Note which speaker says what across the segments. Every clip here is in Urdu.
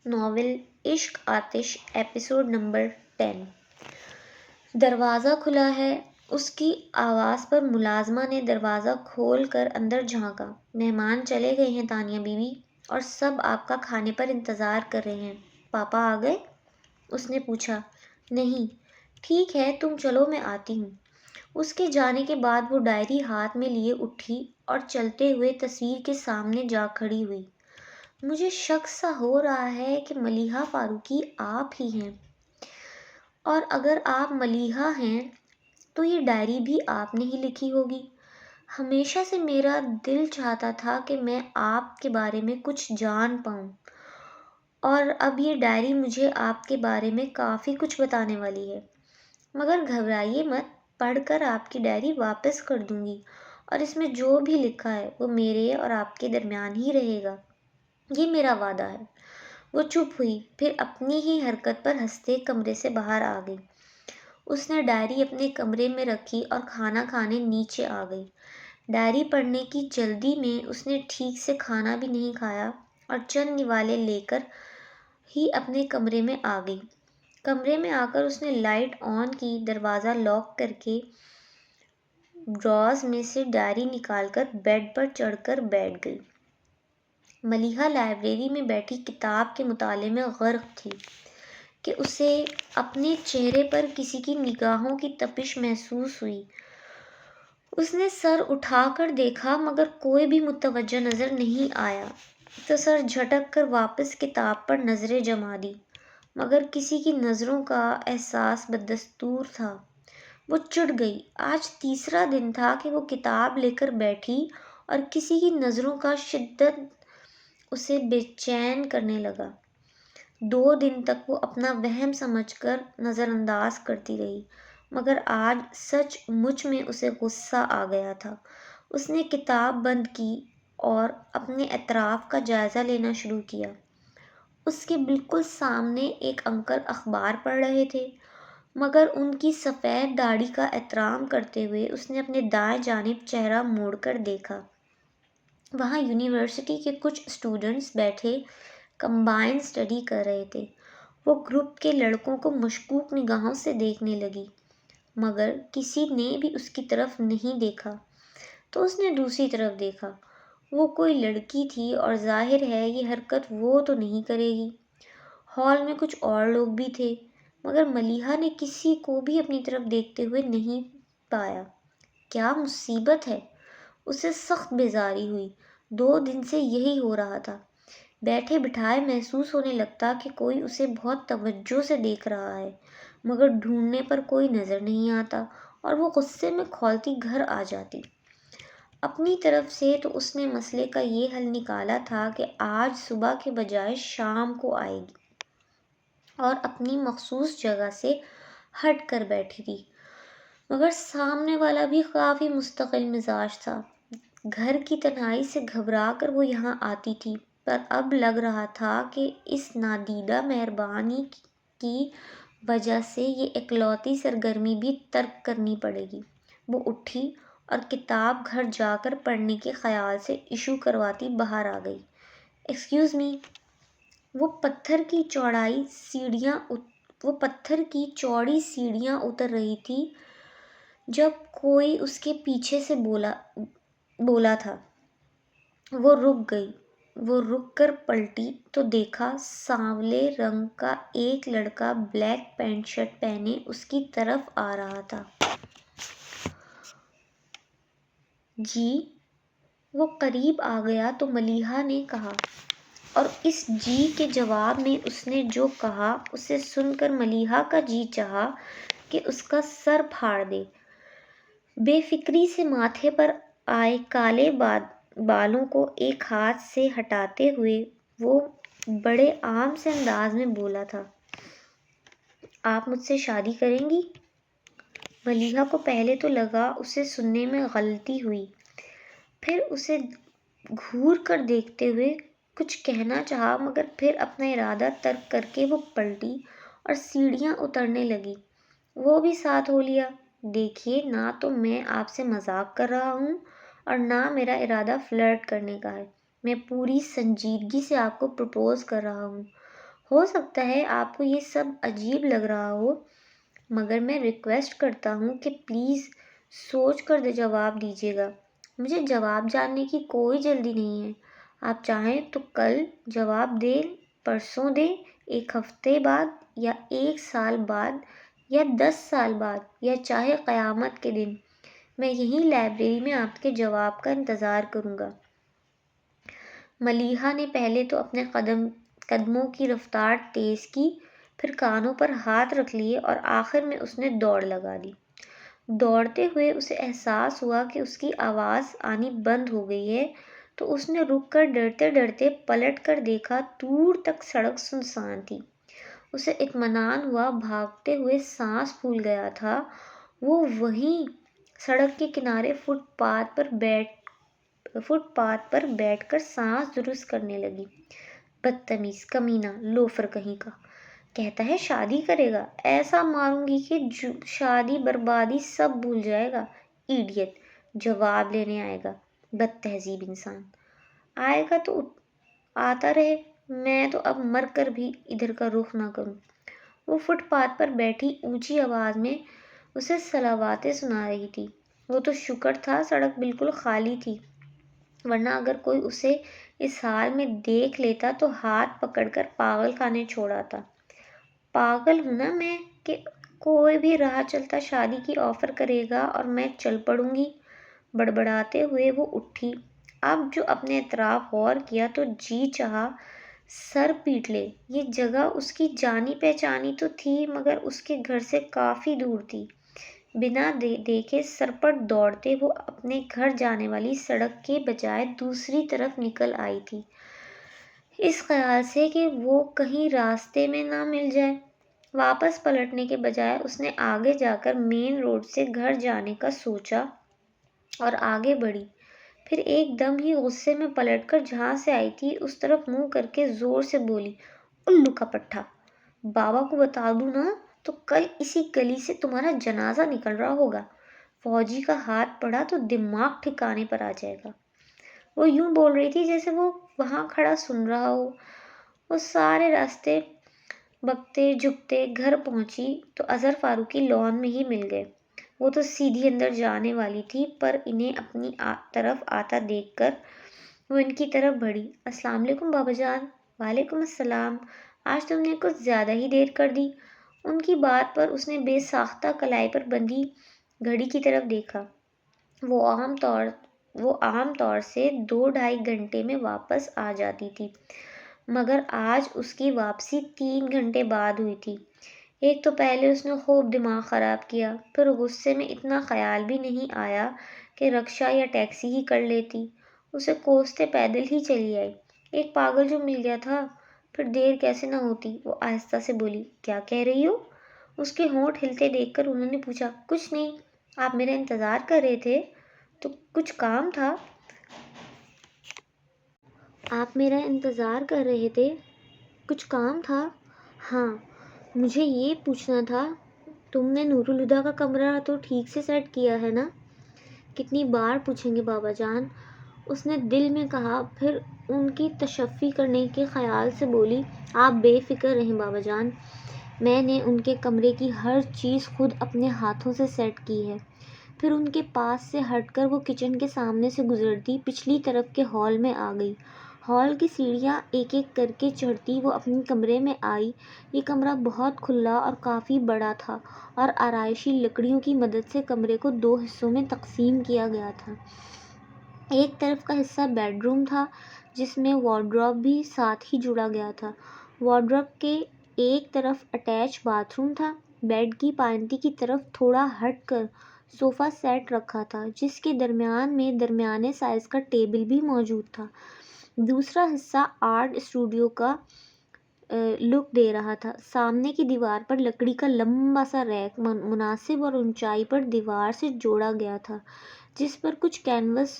Speaker 1: ناول عشق آتش ایپیسوڈ نمبر 10۔ دروازہ کھلا ہے۔ اس کی آواز پر ملازمہ نے دروازہ کھول کر اندر جھانکا۔ مہمان چلے گئے ہیں تانیہ بی بی، اور سب آپ کا کھانے پر انتظار کر رہے ہیں۔ پاپا آ گئے؟ اس نے پوچھا۔ نہیں۔ ٹھیک ہے تم چلو میں آتی ہوں۔ اس کے جانے کے بعد وہ ڈائری ہاتھ میں لیے اٹھی اور چلتے ہوئے تصویر کے سامنے جا کھڑی ہوئی۔ مجھے شک سا ہو رہا ہے کہ ملیحہ فاروقی آپ ہی ہیں، اور اگر آپ ملیحہ ہیں تو یہ ڈائری بھی آپ نے ہی لکھی ہوگی۔ ہمیشہ سے میرا دل چاہتا تھا کہ میں آپ کے بارے میں کچھ جان پاؤں، اور اب یہ ڈائری مجھے آپ کے بارے میں کافی کچھ بتانے والی ہے۔ مگر گھبرائیے مت، پڑھ کر آپ کی ڈائری واپس کر دوں گی، اور اس میں جو بھی لکھا ہے وہ میرے اور آپ کے درمیان ہی رہے گا، یہ میرا وعدہ ہے۔ وہ چپ ہوئی، پھر اپنی ہی حرکت پر ہنستے کمرے سے باہر آ گئی۔ اس نے ڈائری اپنے کمرے میں رکھی اور کھانا کھانے نیچے آ گئی۔ ڈائری پڑھنے کی جلدی میں اس نے ٹھیک سے کھانا بھی نہیں کھایا اور چند نوالے لے کر ہی اپنے کمرے میں آ گئی۔ کمرے میں آ کر اس نے لائٹ آن کی، دروازہ لاک کر کے ڈراز میں سے ڈائری نکال کر بیڈ پر چڑھ کر بیٹھ گئی۔ ملیحہ لائبریری میں بیٹھی کتاب کے مطالعے میں غرق تھی کہ اسے اپنے چہرے پر کسی کی نگاہوں کی تپش محسوس ہوئی۔ اس نے سر اٹھا کر دیکھا مگر کوئی بھی متوجہ نظر نہیں آیا، تو سر جھٹک کر واپس کتاب پر نظریں جما دی، مگر کسی کی نظروں کا احساس بدستور تھا۔ وہ چڑ گئی۔ آج تیسرا دن تھا کہ وہ کتاب لے کر بیٹھی اور کسی کی نظروں کا شدت اسے بے چین کرنے لگا۔ 2 دن تک وہ اپنا وہم سمجھ کر نظر انداز کرتی رہی، مگر آج سچ مچ میں اسے غصہ آ گیا تھا۔ اس نے کتاب بند کی اور اپنے اطراف کا جائزہ لینا شروع کیا۔ اس کے بالکل سامنے ایک انکل اخبار پڑھ رہے تھے، مگر ان کی سفید داڑھی کا احترام کرتے ہوئے اس نے اپنے دائیں جانب چہرہ موڑ کر دیکھا۔ وہاں یونیورسٹی کے کچھ اسٹوڈنٹس بیٹھے کمبائن اسٹڈی کر رہے تھے۔ وہ گروپ کے لڑکوں کو مشکوک نگاہوں سے دیکھنے لگی، مگر کسی نے بھی اس کی طرف نہیں دیکھا۔ تو اس نے دوسری طرف دیکھا۔ وہ کوئی لڑکی تھی اور ظاہر ہے یہ حرکت وہ تو نہیں کرے گی۔ ہال میں کچھ اور لوگ بھی تھے، مگر ملیحہ نے کسی کو بھی اپنی طرف دیکھتے ہوئے نہیں پایا۔ کیا مصیبت ہے؟ اسے سخت بیزاری ہوئی۔ 2 دن سے یہی ہو رہا تھا۔ بیٹھے بٹھائے محسوس ہونے لگتا کہ کوئی اسے بہت توجہ سے دیکھ رہا ہے، مگر ڈھونڈنے پر کوئی نظر نہیں آتا، اور وہ غصے میں کھولتی گھر آ جاتی۔ اپنی طرف سے تو اس نے مسئلے کا یہ حل نکالا تھا کہ آج صبح کے بجائے شام کو آئے گی، اور اپنی مخصوص جگہ سے ہٹ کر بیٹھی تھی، مگر سامنے والا بھی کافی مستقل مزاج تھا۔ گھر کی تنہائی سے گھبرا کر وہ یہاں آتی تھی، پر اب لگ رہا تھا کہ اس نادیدہ مہربانی کی وجہ سے یہ اکلوتی سرگرمی بھی ترک کرنی پڑے گی۔ وہ اٹھی اور کتاب گھر جا کر پڑھنے کے خیال سے ایشو کرواتی باہر آ گئی۔ Excuse me. وہ پتھر کی چوڑی سیڑھیاں اتر رہی تھی جب کوئی اس کے پیچھے سے بولا تھا۔ وہ رک گئی۔ وہ رک کر پلٹی تو دیکھا سانولے رنگ کا ایک لڑکا بلیک پینٹ شرٹ پہنے اس کی طرف آ رہا تھا۔ جی؟ وہ قریب آ گیا تو ملیحہ نے کہا، اور اس جی کے جواب میں اس نے جو کہا اسے سن کر ملیحہ کا جی چاہا کہ اس کا سر پھاڑ دے۔ بے فکری سے ماتھے پر آئے کالے بالوں کو ایک ہاتھ سے ہٹاتے ہوئے وہ بڑے عام سے انداز میں بولا تھا، آپ مجھ سے شادی کریں گی؟ ملیحہ کو پہلے تو لگا اسے سننے میں غلطی ہوئی، پھر اسے گھور کر دیکھتے ہوئے کچھ کہنا چاہا، مگر پھر اپنا ارادہ ترک کر کے وہ پلٹی اور سیڑھیاں اترنے لگی۔ وہ بھی ساتھ ہو لیا۔ دیکھیے، نہ تو میں آپ سے مذاق کر رہا ہوں اور نہ میرا ارادہ فلرٹ کرنے کا ہے۔ میں پوری سنجیدگی سے آپ کو پرپوز کر رہا ہوں، ہو سکتا ہے آپ کو یہ سب عجیب لگ رہا ہو، مگر میں ریکویسٹ کرتا ہوں کہ پلیز سوچ کر جواب دیجیے گا۔ مجھے جواب جاننے کی کوئی جلدی نہیں ہے۔ آپ چاہیں تو کل جواب دیں، پرسوں دیں، ایک ہفتے بعد، یا 1 سال بعد، یا 10 سال بعد، یا چاہے قیامت کے دن، میں یہیں لائبریری میں آپ کے جواب کا انتظار کروں گا۔ ملیحہ نے پہلے تو اپنے قدموں کی رفتار تیز کی، پھر کانوں پر ہاتھ رکھ لیے اور آخر میں اس نے دوڑ لگا دی۔ دوڑتے ہوئے اسے احساس ہوا کہ اس کی آواز آنی بند ہو گئی ہے، تو اس نے رک کر ڈرتے ڈرتے پلٹ کر دیکھا، دور تک سڑک سنسان تھی۔ اسے اطمینان ہوا، بھاگتے ہوئے سانس پھول گیا تھا۔ وہ وہیں سڑک کے کنارے فٹ پاتھ پر بیٹھ کر سانس درست کرنے لگی۔ بدتمیز، کمینہ، لوفر کہیں کا، کہتا ہے شادی کرے گا، ایسا ماروں گی کہ شادی بربادی سب بھول جائے گا۔ ایڈیٹ، جواب لینے آئے گا، بد تہذیب انسان۔ آئے گا تو آتا رہے، میں تو اب مر کر بھی ادھر کا رخ نہ کروں۔ وہ فٹ پاتھ پر بیٹھی اونچی آواز میں اسے صلواتیں سنا رہی تھی۔ وہ تو شکر تھا سڑک بالکل خالی تھی، ورنہ اگر کوئی اسے اس حال میں دیکھ لیتا تو ہاتھ پکڑ کر پاگل خانے چھوڑ آتا۔ پاگل ہوں نا میں کہ کوئی بھی راہ چلتا شادی کی آفر کرے گا اور میں چل پڑوں گی۔ بڑبڑاتے ہوئے وہ اٹھی۔ اب جو اپنے اطراف غور کیا تو جی چاہا سر پیٹ لے۔ یہ جگہ اس کی جانی پہچانی تو تھی، مگر اس کے گھر سے کافی دور تھی۔ بنا دیکھے سرپٹ دوڑتے وہ اپنے گھر جانے والی سڑک کے بجائے دوسری طرف نکل آئی تھی، اس خیال سے کہ وہ کہیں راستے میں نہ مل جائے۔ واپس پلٹنے کے بجائے اس نے آگے جا کر مین روڈ سے گھر جانے کا سوچا اور آگے بڑھی۔ پھر ایک دم ہی غصے میں پلٹ کر جہاں سے آئی تھی اس طرف منہ کر کے زور سے بولی، الو کا پٹھا، بابا کو بتا دوں نا تو کل اسی گلی سے تمہارا جنازہ نکل رہا ہوگا۔ فوجی کا ہاتھ پڑا تو دماغ ٹھکانے پر آ جائے گا۔ وہ یوں بول رہی تھی جیسے وہ وہاں کھڑا سن رہا ہو۔ وہ سارے راستے بکتے جھکتے گھر پہنچی تو اظہر فاروقی لان میں ہی مل گئے۔ وہ تو سیدھی اندر جانے والی تھی، پر انہیں اپنی طرف آتا دیکھ کر وہ ان کی طرف بڑھی۔ السلام علیکم بابا جان۔ وعلیکم السلام، آج تم نے کچھ زیادہ ہی دیر کر دی۔ ان کی بات پر اس نے بے ساختہ کلائی پر بندھی گھڑی کی طرف دیکھا۔ وہ عام طور سے 2-2.5 گھنٹے میں واپس آ جاتی تھی، مگر آج اس کی واپسی 3 گھنٹے بعد ہوئی تھی۔ ایک تو پہلے اس نے خوب دماغ خراب کیا، پھر غصے میں اتنا خیال بھی نہیں آیا کہ رکشہ یا ٹیکسی ہی کر لیتی، اسے کوستے پیدل ہی چلی آئی۔ ایک پاگل جو مل گیا تھا، پھر دیر کیسے نہ ہوتی۔ وہ آہستہ سے بولی، کیا کہہ رہی ہو؟ اس کے ہونٹ ہلتے دیکھ کر انہوں نے پوچھا، کچھ نہیں، آپ میرا انتظار کر رہے تھے تو کچھ کام تھا؟ آپ میرا انتظار کر رہے تھے، کچھ کام تھا؟ ہاں، مجھے یہ پوچھنا تھا، تم نے نور الہدیٰ کا کمرہ تو ٹھیک سے سیٹ کیا ہے نا؟ کتنی بار پوچھیں گے بابا جان، اس نے دل میں کہا، پھر ان کی تشفی کرنے کے خیال سے بولی، آپ بے فکر رہیں بابا جان، میں نے ان کے کمرے کی ہر چیز خود اپنے ہاتھوں سے سیٹ کی ہے۔ پھر ان کے پاس سے ہٹ کر وہ کچن کے سامنے سے گزرتی پچھلی طرف کے ہال میں آ گئی۔ ہال کی سیڑھیاں ایک ایک کر کے چڑھتی وہ اپنے کمرے میں آئی۔ یہ کمرہ بہت کھلا اور کافی بڑا تھا اور آرائشی لکڑیوں کی مدد سے کمرے کو 2 حصوں میں تقسیم کیا گیا تھا۔ ایک طرف کا حصہ بیڈ روم تھا، جس میں وارڈروب بھی ساتھ ہی جڑا گیا تھا۔ وارڈروب کے ایک طرف اٹیچ باتھ روم تھا۔ بیڈ کی پائنتی کی طرف تھوڑا ہٹ کر صوفہ سیٹ رکھا تھا، جس کے درمیان میں درمیانے سائز کا ٹیبل بھی موجود تھا۔ دوسرا حصہ آرٹ اسٹوڈیو کا لک دے رہا تھا۔ سامنے کی دیوار پر لکڑی کا لمبا سا ریک مناسب اور اونچائی پر دیوار سے جوڑا گیا تھا، جس پر کچھ کینوس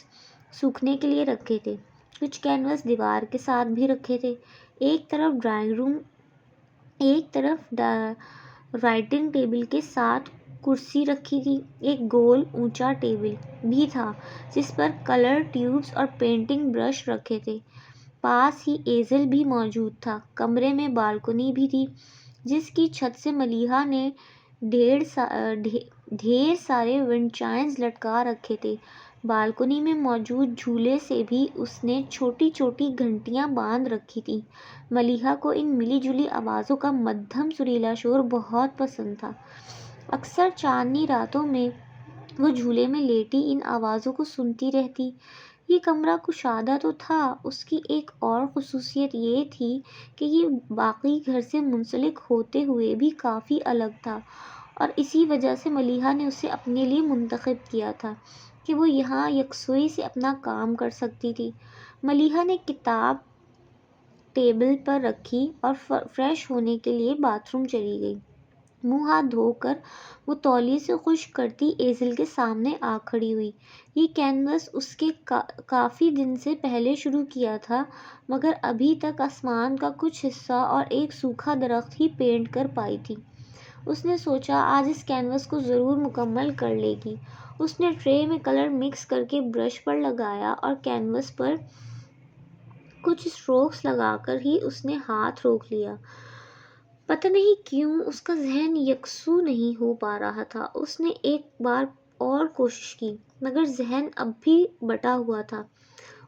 Speaker 1: سوکھنے کے لیے رکھے تھے۔ کچھ کینوس دیوار کے ساتھ بھی رکھے تھے۔ ایک طرف ڈرائنگ روم، ایک طرف رائٹنگ ٹیبل کے ساتھ کرسی رکھی تھی۔ ایک گول اونچا ٹیبل بھی تھا، جس پر کلر ٹیوبز اور پینٹنگ برش رکھے تھے۔ پاس ہی ایزل بھی موجود تھا۔ کمرے میں بالکنی بھی تھی جس کی چھت سے ملیحہ نے ڈھیر سارے ونڈ چائمز لٹکا رکھے تھے۔ بالکنی میں موجود جھولے سے بھی اس نے چھوٹی چھوٹی گھنٹیاں باندھ رکھی تھیں۔ ملیحہ کو ان ملی جلی آوازوں کا مدھم سریلا شور بہت پسند تھا۔ اکثر چاندنی راتوں میں وہ جھولے میں لیٹی ان آوازوں کو سنتی رہتی۔ یہ کمرہ کشادہ تو تھا، اس کی ایک اور خصوصیت یہ تھی کہ یہ باقی گھر سے منسلک ہوتے ہوئے بھی کافی الگ تھا، اور اسی وجہ سے ملیحہ نے اسے اپنے لیے منتخب کیا تھا کہ وہ یہاں یکسوئی سے اپنا کام کر سکتی تھی۔ ملیحہ نے کتاب ٹیبل پر رکھی اور فریش ہونے کے لیے باتھ روم چلی گئی۔ منہ ہاتھ دھو کر وہ تولیے سے خشک کرتی ایزل کے سامنے آ کھڑی ہوئی۔ یہ کینوس اس کے کافی دن سے پہلے شروع کیا تھا، مگر ابھی تک آسمان کا کچھ حصہ اور ایک سوکھا درخت ہی پینٹ کر پائی تھی۔ اس نے سوچا آج اس کینوس کو ضرور مکمل کر لے گی۔ اس نے ٹرے میں کلر مکس کرکے برش پر لگایا اور کینوس پر کچھ اسٹروکس لگا کر ہی اس نے ہاتھ روک لیا۔ پتہ نہیں کیوں اس کا ذہن یکسو نہیں ہو پا رہا تھا۔ اس نے ایک بار اور کوشش کی، مگر ذہن اب بھی بٹا ہوا تھا۔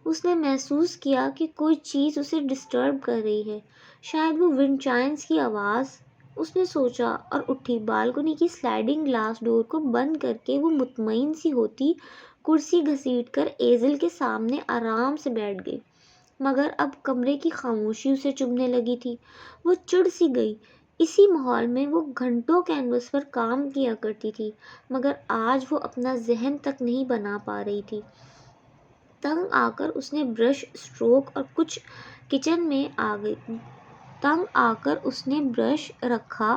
Speaker 1: اس نے محسوس کیا کہ کوئی چیز اسے ڈسٹرب کر رہی ہے، شاید وہ ونڈ چائمز کی آواز۔ اس نے سوچا اور اٹھی۔ بالکنی کی سلائڈنگ گلاس ڈور کو بند کرکے وہ مطمئن سی ہوتی کرسی گھسیٹ کر ایزل کے سامنے آرام سے بیٹھ گئی، مگر اب کمرے کی خاموشی اسے چبھنے لگی تھی۔ وہ چڑ سی گئی۔ اسی ماحول میں وہ گھنٹوں کینوس پر کام کیا کرتی تھی، مگر آج وہ اپنا ذہن تک نہیں بنا پا رہی تھی۔ تنگ آ کر اس نے برش رکھا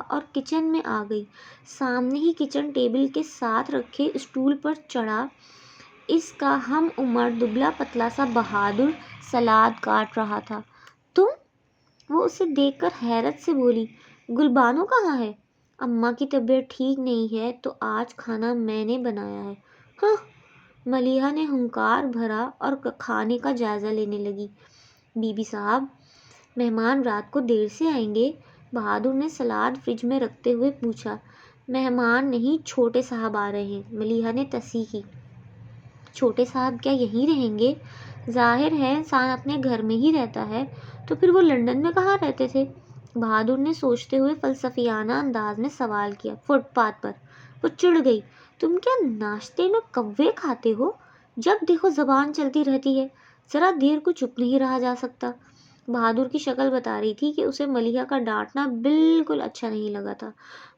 Speaker 1: اور کچن میں آ گئی۔ سامنے ہی کچن ٹیبل کے ساتھ رکھے اسٹول پر چڑھا اس کا ہم عمر دبلا پتلا سا بہادر سلاد کاٹ رہا تھا۔ تم؟ وہ اسے دیکھ کر حیرت سے بولی۔ گلبانو کہاں ہے؟ اماں کی طبیعت ٹھیک نہیں ہے تو آج کھانا میں نے بنایا ہے۔ ہاں، ملیحہ نے ہنکار بھرا اور کھانے کا جائزہ لینے لگی۔ بی بی صاحب، مہمان رات کو دیر سے آئیں گے؟ بہادر نے سلاد فریج میں رکھتے ہوئے پوچھا۔ مہمان نہیں، چھوٹے صاحب آ رہے ہیں، ملیحہ نے تصحیح کی۔ چھوٹے صاحب کیا یہیں رہیں گے؟ ظاہر ہے انسان اپنے گھر میں ہی رہتا ہے، تو پھر وہ لندن میں کہاں رہتے تھے؟ بہادر نے سوچتے ہوئے فلسفیانہ انداز میں سوال کیا۔ فٹ پاتھ پر۔ وہ چڑ گئی۔ تم کیا ناشتے میں کوے کھاتے ہو؟ جب دیکھو زبان چلتی رہتی ہے، ذرا دیر کو چپ نہیں رہا جا سکتا۔ بہادر کی شکل بتا رہی تھی کہ اسے ملیحہ کا ڈانٹنا بالکل اچھا نہیں لگا تھا،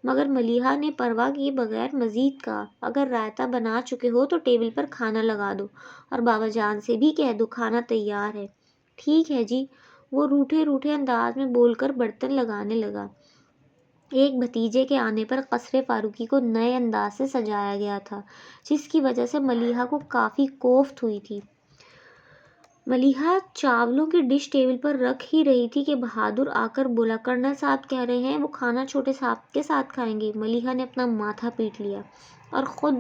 Speaker 1: مگر ملیحہ نے پرواہ کیے بغیر مزید کہا، اگر رائتہ بنا چکے ہو تو ٹیبل پر کھانا لگا دو، اور بابا جان سے بھی کہہ دو کھانا تیار ہے۔ ٹھیک ہے جی، وہ روٹھے روٹھے انداز میں بول کر برتن لگانے لگا۔ ایک بھتیجے کے آنے پر قصر فاروقی کو نئے انداز سے سجایا گیا تھا، جس کی وجہ سے ملیحہ کو کافی کوفت ہوئی تھی۔ ملیحہ چاولوں کی ڈش ٹیبل پر رکھ ہی رہی تھی کہ بہادر آ کر بولا، کرنل صاحب کہہ رہے ہیں وہ کھانا چھوٹے صاحب کے ساتھ کھائیں گے۔ ملیحہ نے اپنا ماتھا پیٹ لیا اور خود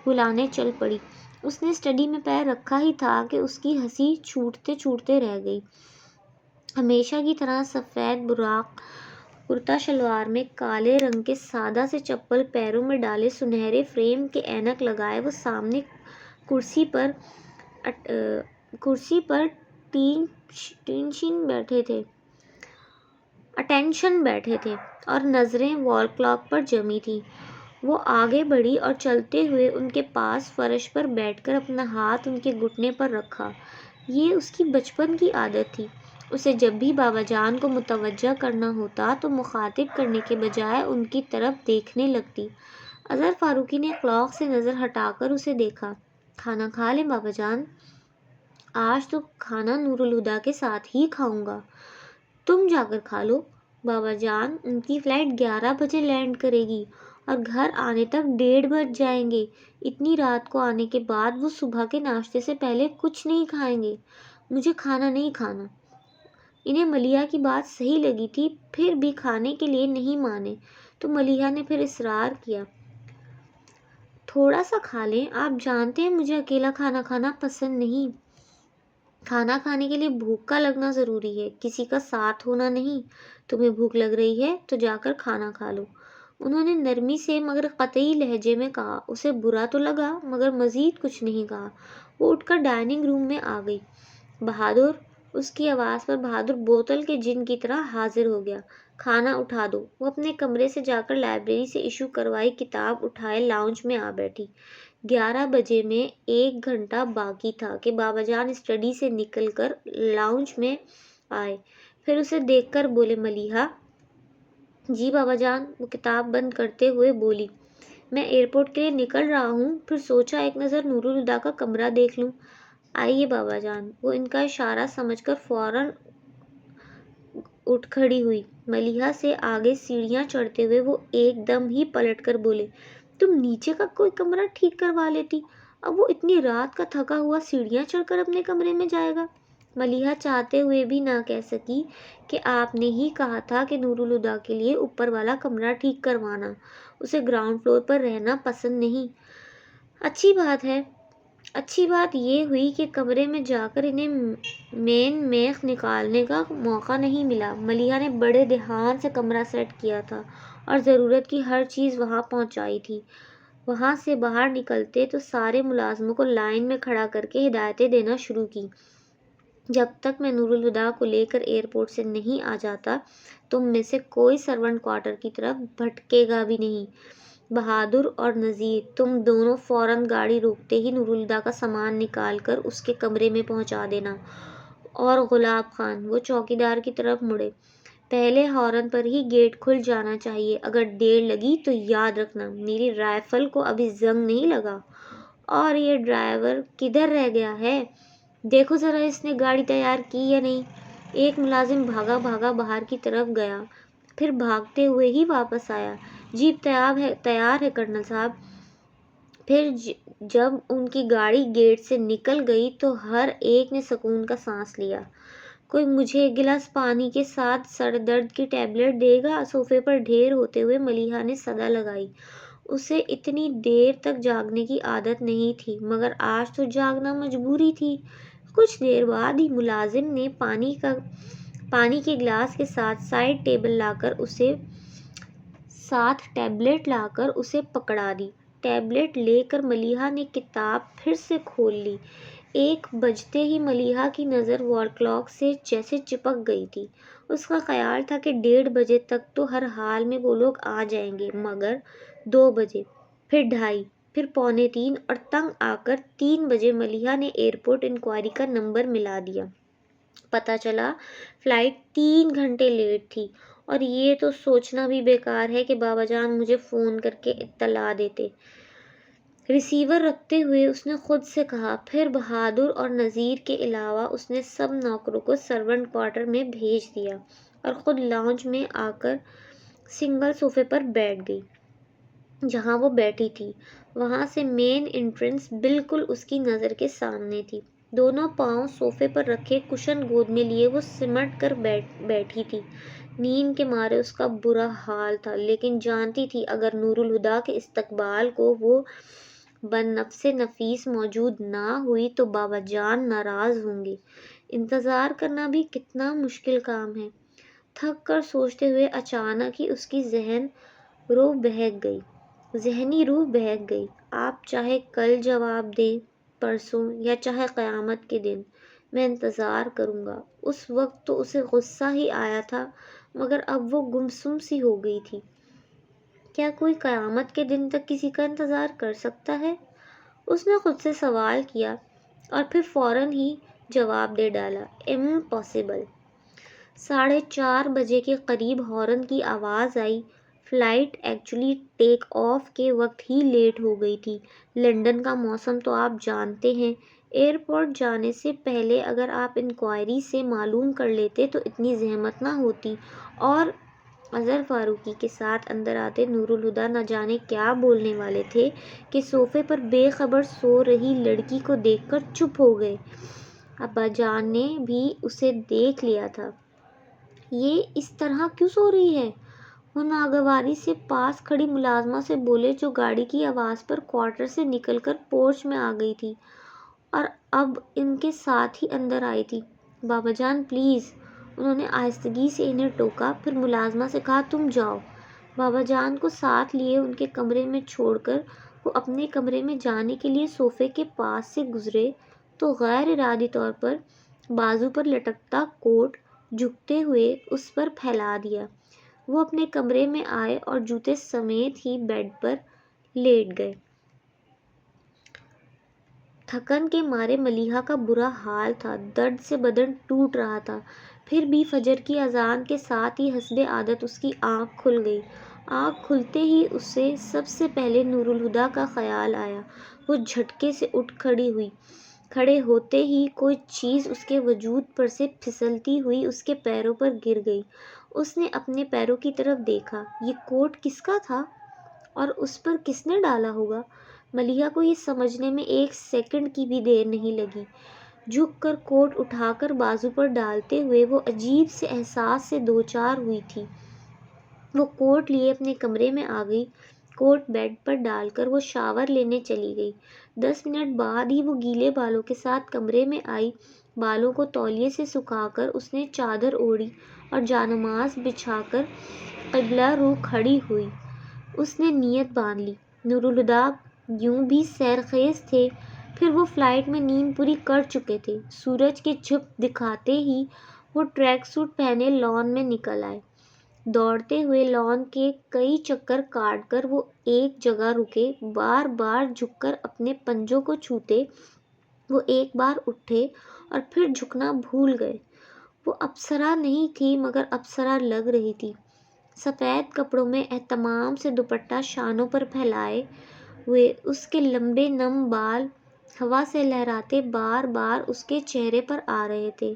Speaker 1: بلانے چل پڑی۔ اس نے اسٹڈی میں پیر رکھا ہی تھا کہ اس کی ہنسی چھوٹتے چھوٹتے رہ گئی۔ ہمیشہ کی طرح سفید براق کرتا شلوار میں کالے رنگ کے سادہ سے چپل پیروں میں ڈالے سنہرے فریم کے اینک لگائے وہ سامنے کرسی پر اٹینشن بیٹھے تھے اور نظریں وال کلاک پر جمی تھیں۔ وہ آگے بڑھی اور چلتے ہوئے ان کے پاس فرش پر بیٹھ کر اپنا ہاتھ ان کے گھٹنے پر رکھا۔ یہ اس کی بچپن کی عادت تھی۔ اسے جب بھی بابا جان کو متوجہ کرنا ہوتا تو مخاطب کرنے کے بجائے ان کی طرف دیکھنے لگتی۔ اظہر فاروقی نے کلاک سے نظر ہٹا کر اسے دیکھا۔ کھانا کھا لیں بابا جان؟ آج تو کھانا نور الہدیٰ کے ساتھ ہی کھاؤں گا۔ تم جا کر کھا لو بابا جان، ان کی فلائٹ 11 بجے لینڈ کرے گی اور گھر آنے تک 1:30 بج جائیں گے۔ اتنی رات کو آنے کے بعد وہ صبح کے ناشتے سے پہلے کچھ نہیں کھائیں گے۔ مجھے کھانا نہیں کھانا۔ انہیں ملیحہ کی بات صحیح لگی تھی، پھر بھی کھانے کے لیے نہیں مانے تو ملیحہ نے پھر اصرار کیا۔ تھوڑا سا کھا لیں، آپ جانتے ہیں مجھے اکیلا کھانا کھانا پسند نہیں۔ کھانا کھانے کے لیے بھوک کا لگنا ضروری ہے، کسی کا ساتھ ہونا نہیں۔ تمہیں بھوک لگ رہی ہے تو جا کر کھانا کھا لو، انہوں نے نرمی سے مگر قطعی لہجے میں کہا۔ اسے برا تو لگا مگر مزید کچھ نہیں کہا۔ وہ اٹھ کر ڈائننگ روم میں آ گئی۔ بہادر، اس کی آواز پر بہادر بوتل کے جن کی طرح حاضر ہو گیا۔ کھانا اٹھا دو۔ وہ اپنے کمرے سے جا کر لائبریری سے ایشو کروائی کتاب اٹھائے لاؤنج میں آ بیٹھی۔ 11 بجے میں 1 گھنٹہ باقی تھا کہ بابا جان اسٹڈی سے نکل کر لاؤنج میں آئے، پھر اسے دیکھ کر بولے، ملیحہ۔ جی بابا جان، وہ کتاب بند کرتے ہوئے بولی۔ میں ایئرپورٹ کے لیے نکل رہا ہوں، پھر سوچا ایک نظر نور الہدیٰ کا کمرہ دیکھ لوں۔ آئیے بابا جان۔ وہ ان کا اشارہ سمجھ کر فوراً اٹھ کھڑی ہوئی۔ ملیحہ سے آگے سیڑھیاں چڑھتے ہوئے وہ ایک دم ہی پلٹ کر بولے، تم نیچے کا کوئی کمرہ ٹھیک کروا لیتی، اب وہ اتنی رات کا تھکا ہوا سیڑھیاں چڑھ کر اپنے کمرے میں جائے گا۔ ملیحہ چاہتے ہوئے بھی نہ کہہ سکی کہ آپ نے ہی کہا تھا کہ نور الہدیٰ کے لیے اوپر والا کمرہ ٹھیک کروانا، اسے گراؤنڈ فلور پر رہنا پسند نہیں۔ اچھی بات ہے۔ اچھی بات یہ ہوئی کہ کمرے میں جا کر انہیں مین میخ نکالنے کا موقع نہیں ملا۔ ملیحہ نے بڑے دھیان سے کمرہ سیٹ کیا تھا اور ضرورت کی ہر چیز وہاں پہنچائی تھی۔ وہاں سے باہر نکلتے تو سارے ملازموں کو لائن میں کھڑا کر کے ہدایتیں دینا شروع کی، جب تک میں نور الہدیٰ کو لے کر ایئرپورٹ سے نہیں آ جاتا تم میں سے کوئی سرونٹ کوارٹر کی طرف بھٹکے گا بھی نہیں۔ بہادر اور نذیر، تم دونوں فوراً گاڑی روکتے ہی نور الہدیٰ کا سامان نکال کر اس کے کمرے میں پہنچا دینا۔ اور غلاب خان، وہ چوکیدار کی طرف مڑے، پہلے ہارن پر ہی گیٹ کھل جانا چاہیے، اگر دیر لگی تو یاد رکھنا میری رائفل کو ابھی زنگ نہیں لگا۔ اور یہ ڈرائیور کدھر رہ گیا ہے؟ دیکھو ذرا اس نے گاڑی تیار کی یا نہیں۔ ایک ملازم بھاگا بھاگا باہر کی طرف گیا، پھر بھاگتے ہوئے ہی واپس آیا۔ جیپ تیار ہے کرنل صاحب۔ پھر جب ان کی گاڑی گیٹ سے نکل گئی تو ہر ایک نے سکون کا سانس لیا۔ کوئی مجھے ایک گلاس پانی کے ساتھ سر درد کی ٹیبلٹ دے گا؟ صوفے پر ڈھیر ہوتے ہوئے ملیحہ نے صدا لگائی۔ اسے اتنی دیر تک جاگنے کی عادت نہیں تھی مگر آج تو جاگنا مجبوری تھی۔ کچھ دیر بعد ہی ملازم نے پانی کے گلاس کے ساتھ ٹیبلٹ لا کر اسے پکڑا دی۔ ٹیبلٹ لے کر ملیحہ نے کتاب پھر سے کھول لی۔ 1 بجتے ہی ملیحہ کی نظر وال کلاک سے جیسے چپک گئی تھی۔ اس کا خیال تھا کہ 1:30 بجے تک تو ہر حال میں وہ لوگ آ جائیں گے، مگر 2 بجے، پھر 2:30، پھر 2:45 اور تنگ آ کر 3 بجے ملیحہ نے ایئرپورٹ انکوائری کا نمبر ملا دیا۔ پتہ چلا فلائٹ 3 گھنٹے لیٹ تھی، اور یہ تو سوچنا بھی بیکار ہے کہ بابا جان مجھے فون کر کے اطلاع دیتے۔ ریسیور رکھتے ہوئے اس نے خود سے کہا۔ پھر بہادر اور نذیر کے علاوہ اس نے سب نوکروں کو سرونٹ کوارٹر میں بھیج دیا اور خود لاؤنج میں آ کر سنگل صوفے پر بیٹھ گئی جہاں وہ بیٹھی تھی۔ وہاں سے مین انٹرنس بالکل اس کی نظر کے سامنے تھی۔ دونوں پاؤں صوفے پر رکھے کشن گود میں لیے وہ سمٹ کر بیٹھی تھی۔ نیند کے مارے اس کا برا حال تھا، لیکن جانتی تھی اگر نور الہدیٰ کے استقبال کو وہ بنفس نفیس موجود نہ ہوئی تو بابا جان ناراض ہوں گے۔ انتظار کرنا بھی کتنا مشکل کام ہے۔ تھک کر سوچتے ہوئے اچانک ہی اس کی ذہنی روح بہک گئی۔ آپ چاہے کل جواب دیں، پرسوں، یا چاہے قیامت کے دن، میں انتظار کروں گا۔ اس وقت تو اسے غصہ ہی آیا تھا مگر اب وہ گمسم سی ہو گئی تھی۔ کیا کوئی قیامت کے دن تک کسی کا انتظار کر سکتا ہے؟ اس نے خود سے سوال کیا اور پھر فوراً ہی جواب دے ڈالا، امپاسبل۔ 4:30 بجے کے قریب ہارن کی آواز آئی۔ فلائٹ ایکچولی ٹیک آف کے وقت ہی لیٹ ہو گئی تھی۔ لندن کا موسم تو آپ جانتے ہیں۔ ایئرپورٹ جانے سے پہلے اگر آپ انکوائری سے معلوم کر لیتے تو اتنی زحمت نہ ہوتی۔ اور اظہر فاروقی کے ساتھ اندر آتے نور الہدیٰ نہ جانے کیا بولنے والے تھے کہ صوفے پر بے خبر سو رہی لڑکی کو دیکھ کر چپ ہو گئے۔ ابا جان نے بھی اسے دیکھ لیا تھا۔ یہ اس طرح کیوں سو رہی ہے؟ وہ ناگواری سے پاس کھڑی ملازمہ سے بولے جو گاڑی کی آواز پر کوارٹر سے نکل کر پورچ میں آ گئی تھی۔ اور اب ان کے ساتھ ہی اندر آئی تھی۔ بابا جان پلیز، انہوں نے آہستگی سے انہیں ٹوکا، پھر ملازمہ سے کہا تم جاؤ۔ بابا جان کو ساتھ لیے ان کے کمرے میں چھوڑ کر وہ اپنے کمرے میں جانے کے لیے صوفے کے پاس سے گزرے تو غیر ارادی طور پر بازو پر لٹکتا کوٹ جھکتے ہوئے اس پر پھیلا دیا۔ وہ اپنے کمرے میں آئے اور جوتے سمیت ہی بیڈ پر لیٹ گئے۔ تھکن کے مارے ملیحہ کا برا حال تھا، درد سے بدن ٹوٹ رہا تھا۔ پھر بھی فجر کی اذان کے ساتھ ہی حسب عادت اس کی آنکھ کھل گئی۔ آنکھ کھلتے ہی اسے سب سے پہلے نور الہدیٰ کا خیال آیا۔ وہ جھٹکے سے اٹھ کھڑی ہوئی۔ کھڑے ہوتے ہی کوئی چیز اس کے وجود پر سے پھسلتی ہوئی اس کے پیروں پر گر گئی۔ اس نے اپنے پیروں کی طرف دیکھا۔ یہ کوٹ کس کا تھا اور اس پر کس نے ڈالا ہوگا؟ ملیحہ کو یہ سمجھنے میں ایک سیکنڈ کی بھی دیر نہیں لگی۔ جھک کر کوٹ اٹھا کر بازو پر ڈالتے ہوئے وہ عجیب سے احساس سے دوچار ہوئی تھی۔ وہ کوٹ لیے اپنے کمرے میں آ گئی۔ کوٹ بیڈ پر ڈال کر وہ شاور لینے چلی گئی۔ 10 منٹ بعد ہی وہ گیلے بالوں کے ساتھ کمرے میں آئی۔ بالوں کو تولیے سے سکھا کر اس نے چادر اوڑھی اور جانماز بچھا کر قبلہ رو کھڑی ہوئی۔ اس نے نیت باندھ لی۔ نور الہدیٰ یوں بھی سحرخیز تھے، پھر وہ فلائٹ میں نیند پوری کر چکے تھے۔ سورج کے چھپ دکھاتے ہی وہ ٹریک سوٹ پہنے لان میں نکل آئے۔ دوڑتے ہوئے لان کے کئی چکر کاٹ کر وہ ایک جگہ رکے، بار بار جھک کر اپنے پنجوں کو چھوتے۔ وہ ایک بار اٹھے اور پھر جھکنا بھول گئے۔ وہ اپسرا نہیں تھی مگر اپسرا لگ رہی تھی۔ سفید کپڑوں میں اہتمام سے دوپٹہ شانوں پر پھیلائے ہوئے اس کے لمبے نم بال ہوا سے لہراتے بار بار اس کے چہرے پر آ رہے تھے،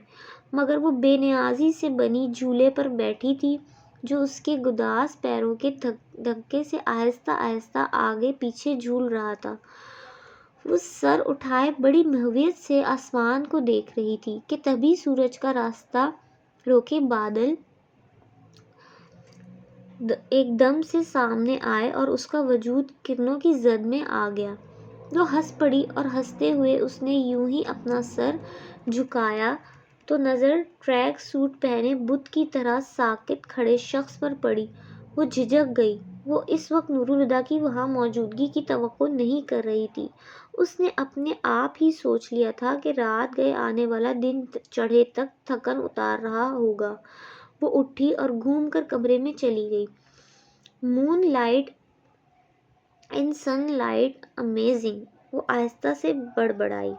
Speaker 1: مگر وہ بے نیازی سے بنی جھولے پر بیٹھی تھی جو اس کے گداز پیروں کے دھکے سے آہستہ آہستہ آگے پیچھے جھول رہا تھا۔ وہ سر اٹھائے بڑی محویت سے آسمان کو دیکھ رہی تھی کہ تبھی سورج کا راستہ روکے بادل ایک دم سے سامنے آئے اور اس کا وجود کرنوں کی زد میں آ گیا۔ وہ ہنس پڑی اور ہنستے ہوئے اس نے یوں ہی اپنا سر جھکایا تو نظر ٹریک سوٹ پہنے بت کی طرح ساکت کھڑے شخص پر پڑی۔ وہ جھجک گئی۔ وہ اس وقت نور الہدیٰ کی وہاں موجودگی کی توقع نہیں کر رہی تھی۔ اس نے اپنے آپ ہی سوچ لیا تھا کہ رات گئے آنے والا دن چڑھے تک تھکن اتار رہا ہوگا۔ وہ اٹھی اور گھوم کر کمرے میں چلی گئی۔ Moonlight in sunlight amazing, وہ آہستہ سے بڑبڑائی۔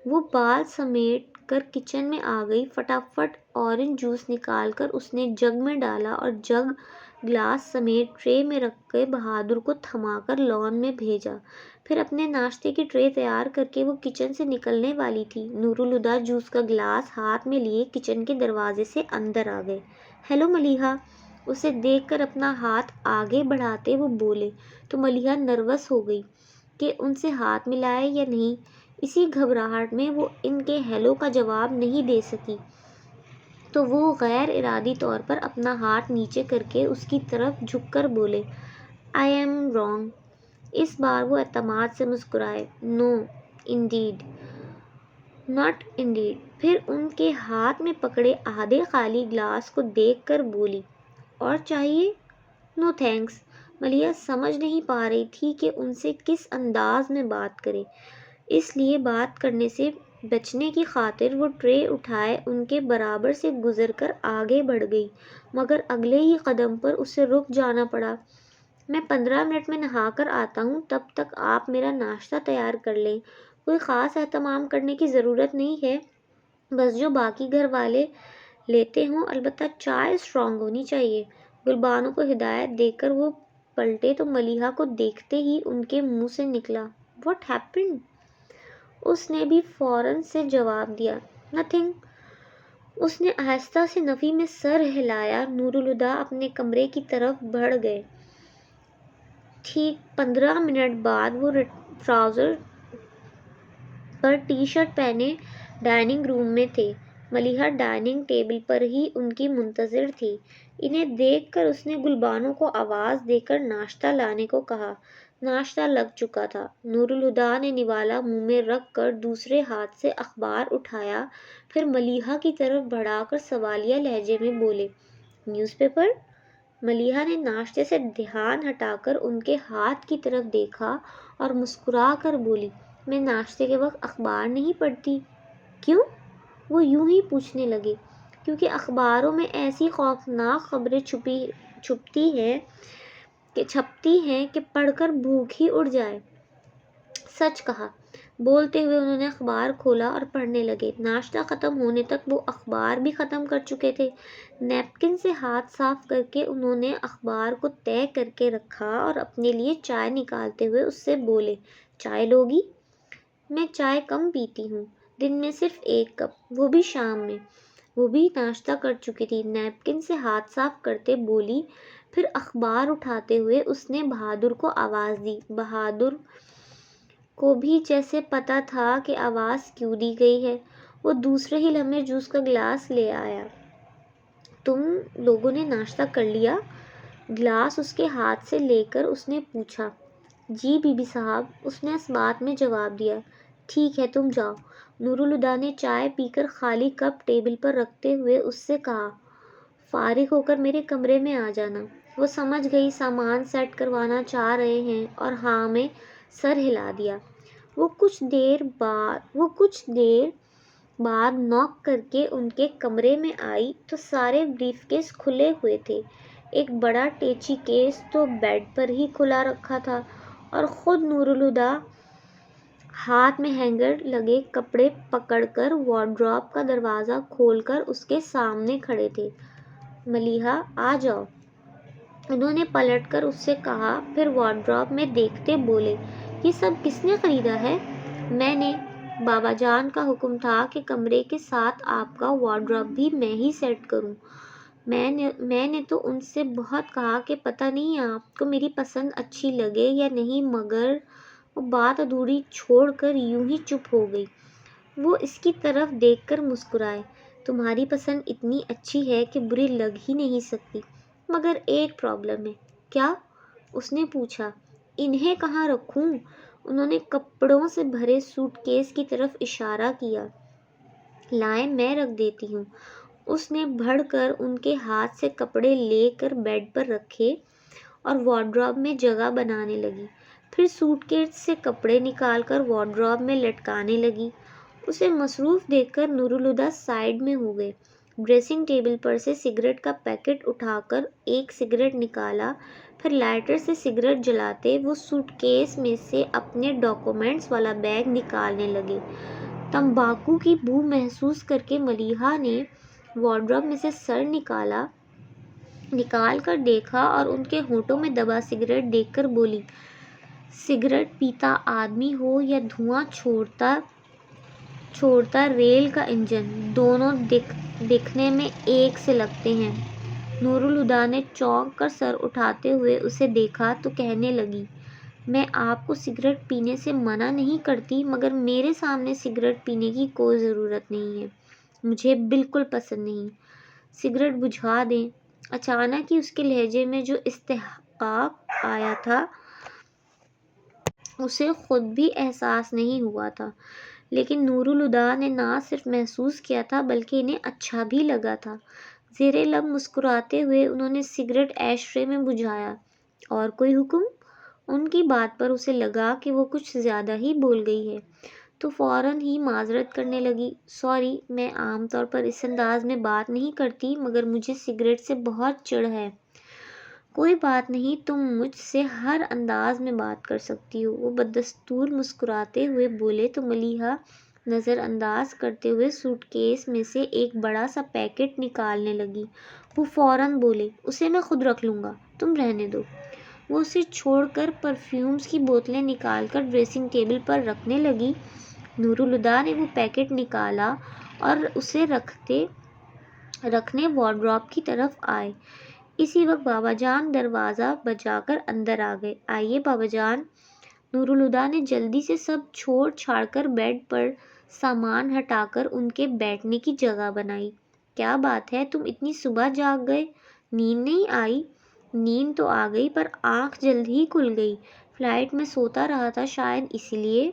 Speaker 1: وہ بال سمیٹ کر کچن میں آ گئی۔ فٹافٹ اورنج جوس نکال کر اس نے جگ میں ڈالا اور جگ گلاس سمیت ٹرے میں رکھ کے بہادر کو تھما کر لان میں بھیجا۔ پھر اپنے ناشتے کی ٹرے تیار کر کے وہ کچن سے نکلنے والی تھی۔ نور الہدیٰ جوس کا گلاس ہاتھ میں لیے کچن کے دروازے سے اندر آ گئے۔ ہیلو ملیحہ، اسے دیکھ کر اپنا ہاتھ آگے بڑھاتے وہ بولے تو ملیحہ نروس ہو گئی کہ ان سے ہاتھ ملائے یا نہیں۔ اسی گھبراہٹ میں وہ ان کے ہیلو کا جواب نہیں دے سکی تو وہ غیر ارادی طور پر اپنا ہاتھ نیچے کر کے اس کی طرف جھک کر بولے آئی ایم رانگ۔ اس بار وہ اعتماد سے مسکرائے نو انڈیڈ، ناٹ انڈیڈ۔ پھر ان کے ہاتھ میں پکڑے آدھے خالی گلاس کو دیکھ کر بولی اور چاہیے؟ نو تھینکس۔ ملیحہ سمجھ نہیں پا رہی تھی کہ ان سے کس انداز میں بات کرے، اس لیے بات کرنے سے بچنے کی خاطر وہ ٹرے اٹھائے ان کے برابر سے گزر کر آگے بڑھ گئی، مگر اگلے ہی قدم پر اسے رک جانا پڑا۔ میں 15 منٹ میں نہا کر آتا ہوں، تب تک آپ میرا ناشتہ تیار کر لیں۔ کوئی خاص اہتمام کرنے کی ضرورت نہیں ہے، بس جو باقی گھر والے لیتے ہوں، البتہ چائے اسٹرانگ ہونی چاہیے۔ گلبانو کو ہدایت دے کر وہ پلٹے تو ملیحہ کو دیکھتے ہی ان کے منہ سے نکلا واٹ ہیپنڈ؟ اس نے بھی فوراً سے جواب دیا نتھنگ۔ اس نے آہستہ سے نفی میں سر ہلایا۔ نور الہدیٰ اپنے کمرے کی طرف بڑھ گئے۔ ٹھیک 15 منٹ بعد وہ ٹراؤزر پر ٹی شرٹ پہنے ڈائننگ روم میں تھے۔ ملیحہ ڈائننگ ٹیبل پر ہی ان کی منتظر تھی۔ انہیں دیکھ کر اس نے گلبانو کو آواز دے کر ناشتہ لانے کو کہا۔ ناشتہ لگ چکا تھا۔ نور الہدیٰ نے نوالا منہ میں رکھ کر دوسرے ہاتھ سے اخبار اٹھایا، پھر ملیحہ کی طرف بڑھا کر سوالیہ لہجے میں بولے، نیوز پیپر؟ ملیحہ نے ناشتے سے دھیان ہٹا کر ان کے ہاتھ کی طرف دیکھا اور مسکرا کر بولی، میں ناشتے کے وقت اخبار نہیں پڑھتی۔ کیوں؟ وہ یوں ہی پوچھنے لگے۔ کیونکہ اخباروں میں ایسی خوفناک خبریں چھپتی ہیں کہ پڑھ کر بھوک ہی اڑ جائے۔ سچ کہا۔ بولتے ہوئے انہوں نے اخبار کھولا اور پڑھنے لگے۔ ناشتہ ختم ہونے تک وہ اخبار بھی ختم کر چکے تھے۔ نیپکن سے ہاتھ صاف کر کے انہوں نے اخبار کو طے کر کے رکھا اور اپنے لیے چائے نکالتے ہوئے اس سے بولے، چائے لوگی؟ میں چائے کم پیتی ہوں، دن میں صرف 1 کپ، وہ بھی شام میں۔ وہ بھی ناشتہ کر چکی تھی۔ نیپکن سے ہاتھ صاف کرتے بولی، پھر اخبار اٹھاتے ہوئے اس نے بہادر کو آواز دی۔ بہادر کو بھی جیسے پتہ تھا کہ آواز کیوں دی گئی ہے۔ وہ دوسرے ہی لمحے جوس کا گلاس لے آیا۔ تم لوگوں نے ناشتہ کر لیا؟ گلاس اس کے ہاتھ سے لے کر اس نے پوچھا۔ جی بی بی صاحب، اس نے اس بات میں جواب دیا۔ ٹھیک ہے، تم جاؤ۔ نور الہدیٰ نے چائے پی کر خالی کپ ٹیبل پر رکھتے ہوئے اس سے کہا، فارغ ہو کر میرے کمرے میں آ جانا۔ وہ سمجھ گئی سامان سیٹ کروانا چاہ رہے ہیں اور ہاں میں سر ہلا دیا۔ وہ کچھ دیر بعد نوک کر کے ان کے کمرے میں آئی تو سارے بریف کیس کھلے ہوئے تھے۔ ایک بڑا ٹیچی کیس تو بیڈ پر ہی کھلا رکھا تھا اور خود نور الہدیٰ ہاتھ میں ہینگر لگے کپڑے پکڑ کر وارڈروب کا دروازہ کھول کر اس کے سامنے کھڑے تھے۔ ملیحہ، آ جاؤ، انہوں نے پلٹ کر اس سے کہا، پھر وارڈروب میں دیکھتے بولے، یہ سب کس نے خریدا ہے؟ میں نے۔ بابا جان کا حکم تھا کہ کمرے کے ساتھ آپ کا وارڈروب بھی میں ہی سیٹ کروں۔ میں نے تو ان سے بہت کہا کہ پتہ نہیں آپ کو میری پسند اچھی لگے یا نہیں، مگر وہ بات ادھوری چھوڑ کر یوں ہی چپ ہو گئی۔ وہ اس کی طرف دیکھ کر مسکرائے، تمہاری پسند اتنی اچھی ہے کہ بری لگ ہی نہیں سکتی، مگر ایک پرابلم ہے۔ کیا؟ اس نے پوچھا۔ انہیں کہاں رکھوں؟ انہوں نے کپڑوں سے بھرے سوٹ کیس کی طرف اشارہ کیا۔ لائیں میں رکھ دیتی ہوں۔ اس نے بڑھ کر ان کے ہاتھ سے کپڑے لے کر بیڈ پر رکھے اور وارڈروب میں جگہ بنانے لگی۔ پھر سوٹ کیس سے کپڑے نکال کر وارڈروب میں لٹکانے لگی۔ اسے مصروف دیکھ کر نور الہدیٰ سائیڈ میں ہو گئے۔ ڈریسنگ ٹیبل پر سے سگریٹ کا پیکٹ اٹھا کر ایک سگریٹ نکالا، پھر لائٹر سے سگریٹ جلاتے وہ سوٹ کیس میں سے اپنے ڈاکیومنٹس والا بیگ نکالنے لگے۔ تمباکو کی بو محسوس کر کے ملیحہ نے وارڈروب میں سے سر نکال کر دیکھا اور ان کے ہونٹوں میں دبا سگریٹ دیکھ کر بولی، سگریٹ پیتا آدمی ہو یا دھواں چھوڑتا ریل کا انجن، دونوں دکھنے میں ایک سے لگتے ہیں۔ نور الہدیٰ نے چونک کر سر اٹھاتے ہوئے اسے دیکھا تو کہنے لگی، میں آپ کو سگریٹ پینے سے منع نہیں کرتی، مگر میرے سامنے سگریٹ پینے کی کوئی ضرورت نہیں ہے، مجھے بالکل پسند نہیں۔ سگریٹ بجھا دیں۔ اچانک ہی اس کے لہجے میں جو استحقاق آیا تھا اسے خود بھی احساس نہیں ہوا تھا، لیکن نور الہدیٰ نے نہ صرف محسوس کیا تھا بلکہ انہیں اچھا بھی لگا تھا۔ زیر لب مسکراتے ہوئے انہوں نے سگریٹ ایش ٹرے میں بجھایا۔ اور کوئی حکم؟ ان کی بات پر اسے لگا کہ وہ کچھ زیادہ ہی بول گئی ہے، تو فوراً ہی معذرت کرنے لگی، سوری، میں عام طور پر اس انداز میں بات نہیں کرتی، مگر مجھے سگریٹ سے بہت چڑ ہے۔ کوئی بات نہیں، تم مجھ سے ہر انداز میں بات کر سکتی ہو، وہ بدستور مسکراتے ہوئے بولے تو ملیحہ نظر انداز کرتے ہوئے سوٹ کیس میں سے ایک بڑا سا پیکٹ نکالنے لگی۔ وہ فوراً بولے، اسے میں خود رکھ لوں گا، تم رہنے دو۔ وہ اسے چھوڑ کر پرفیومز کی بوتلیں نکال کر ڈریسنگ ٹیبل پر رکھنے لگی۔ نور الہدیٰ نے وہ پیکٹ نکالا اور اسے رکھنے وارڈروب کی طرف آئے۔ اسی وقت بابا جان دروازہ بجا کر اندر آ گئے۔ آئیے بابا جان۔ نور الہدیٰ نے جلدی سے سب چھوڑ چھاڑ کر بیڈ پر سامان ہٹا کر ان کے بیٹھنے کی جگہ بنائی۔ کیا بات ہے، تم اتنی صبح جاگ گئے؟ نیند نہیں آئی؟ نیند تو آ گئی پر آنکھ جلد ہی کھل گئی۔ فلائٹ میں سوتا رہا تھا شاید اسی لیے۔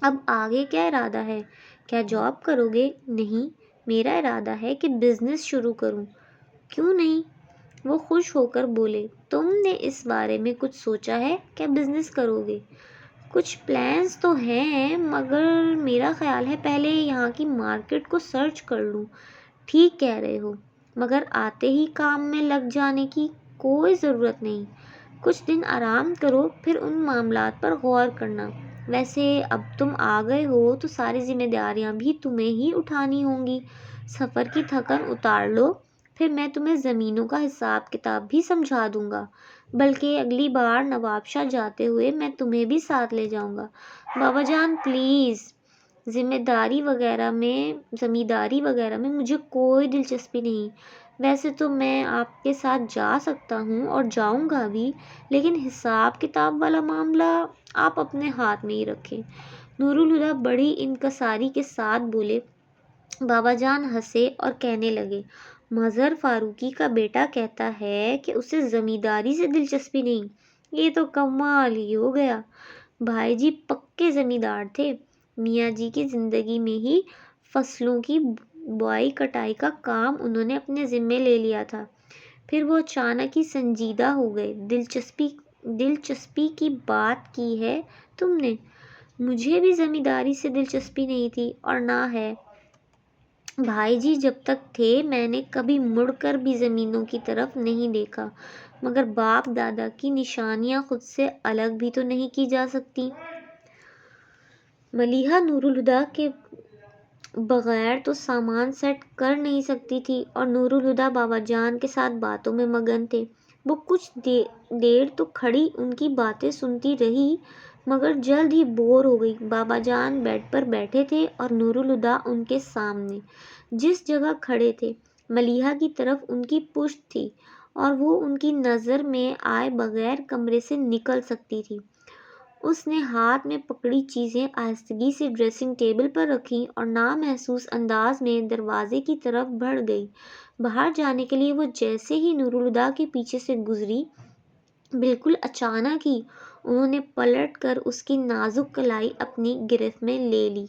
Speaker 1: اب آگے کیا ارادہ ہے؟ کیا جاب کرو گے؟ نہیں، میرا ارادہ ہے کہ بزنس شروع کروں۔ کیوں نہیں؟ وہ خوش ہو کر بولے۔ تم نے اس بارے میں کچھ سوچا ہے؟ کیا بزنس کرو گے؟ کچھ پلانس تو ہیں، مگر میرا خیال ہے پہلے یہاں کی مارکیٹ کو سرچ کر لوں۔ ٹھیک کہہ رہے ہو، مگر آتے ہی کام میں لگ جانے کی کوئی ضرورت نہیں۔ کچھ دن آرام کرو، پھر ان معاملات پر غور کرنا۔ ویسے اب تم آ گئے ہو تو ساری ذمہ داریاں بھی تمہیں ہی اٹھانی ہوں گی۔ سفر کی تھکن اتار لو، پھر میں تمہیں زمینوں کا حساب کتاب بھی سمجھا دوں گا۔ بلکہ اگلی بار نواب شاہ جاتے ہوئے میں تمہیں بھی ساتھ لے جاؤں گا۔ بابا جان پلیز، زمینداری وغیرہ میں مجھے کوئی دلچسپی نہیں۔ ویسے تو میں آپ کے ساتھ جا سکتا ہوں اور جاؤں گا بھی، لیکن حساب کتاب والا معاملہ آپ اپنے ہاتھ میں ہی رکھیں۔ نور الہدیٰ بڑی انکساری کے ساتھ بولے۔ بابا جان ہنسے اور کہنے لگے، مظہر فاروقی کا بیٹا کہتا ہے کہ اسے زمینداری سے دلچسپی نہیں؟ یہ تو کمال ہی ہو گیا۔ بھائی جی پکے زمیندار تھے۔ میاں جی کی زندگی میں ہی فصلوں کی بوائی کٹائی کا کام انہوں نے اپنے ذمے لے لیا تھا، پھر وہ اچانک ہی سنجیدہ ہو گئے۔ دلچسپی کی بات کی ہے تم نے۔ مجھے بھی زمینداری سے دلچسپی نہیں تھی اور نہ ہے۔ بھائی جی جب تک تھے میں نے کبھی مڑ کر بھی زمینوں کی طرف نہیں دیکھا، مگر باپ دادا کی نشانیاں خود سے الگ بھی تو نہیں کی جا سکتی۔ ملیحہ نور الہدیٰ کے بغیر تو سامان سیٹ کر نہیں سکتی تھی، اور نور الہدیٰ بابا جان کے ساتھ باتوں میں مگن تھے۔ وہ کچھ دیر تو کھڑی ان کی باتیں سنتی رہی، مگر جلد ہی بور ہو گئی۔ بابا جان بیڈ پر بیٹھے تھے اور نور الہدیٰ ان کے سامنے جس جگہ کھڑے تھے، ملیحہ کی طرف ان کی پشت تھی اور وہ ان کی نظر میں آئے بغیر کمرے سے نکل سکتی تھی۔ اس نے ہاتھ میں پکڑی چیزیں آہستگی سے ڈریسنگ ٹیبل پر رکھیں اور نامحسوس انداز میں دروازے کی طرف بڑھ گئی۔ باہر جانے کے لیے وہ جیسے ہی نور الہدیٰ کے پیچھے سے گزری، بالکل اچانک ہی انہوں نے پلٹ کر اس کی نازک کلائی اپنی گرفت میں لے لی۔